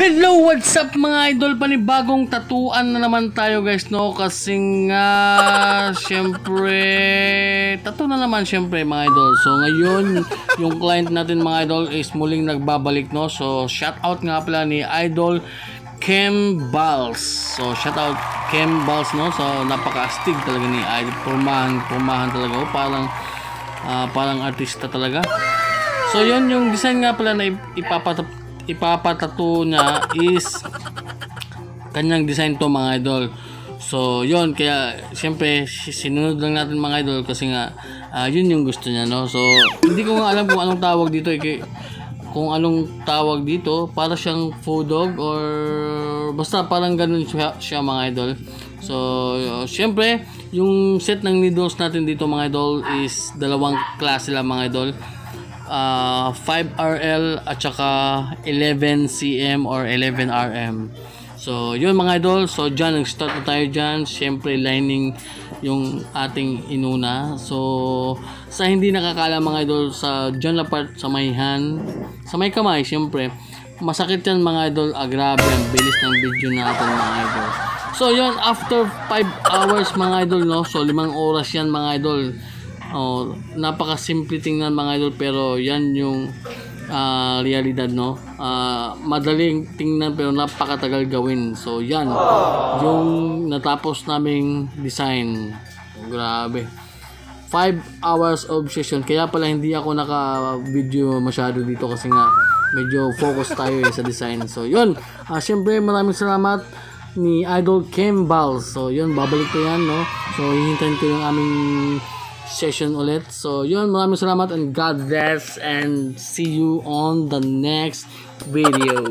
Hello, what's up mga idol? Panibagong tatuan na naman tayo guys, no? Kasi nga, syempre, tattoo na naman syempre mga idol. So ngayon, yung client natin mga idol is muling nagbabalik, no? So shout out nga pala ni Idol Kem Balls. So shout out Kem Balls, no? So napaka-astig talaga ni Idol. Pumahan talaga. Oh, parang artista talaga. So yun, yung design nga pala na ipapatato niya is kanyang design to mga idol. So yun, kaya siyempre sinunod lang natin mga idol kasi nga yun yung gusto niya, no? So hindi ko nga alam kung anong tawag dito kung anong tawag dito, para siyang faux dog or basta parang ganun siya mga idol. So siyempre yung set ng needles natin dito mga idol is dalawang klase lang mga idol. 5RL at saka 11cm or 11RM. So yun mga idol, so dyan nag-start na tayo dyan. Siyempre lining yung ating inuna. So sa hindi nakakala mga idol, sa dyan na part sa may hand, sa may kamay, siyempre masakit yan mga idol. Grabe ang bilis ng video natin mga idol. So yun, after 5 hours mga idol, no? So 5 oras yan mga idol. Oh, napaka-simple tingnan mga idol, pero yan yung realidad, no? Madaling tingnan pero napakatagal gawin. So yan yung natapos naming design. Grabe, 5 hours of session. Kaya pala hindi ako naka-video masyado dito kasi nga medyo focus tayo sa design. So yun, syempre maraming salamat ni Idol Kem Balls. So yun, babalik ko yan, no? So hihintayin ko yung aming session ulit. So yun, maraming salamat and God bless and see you on the next video.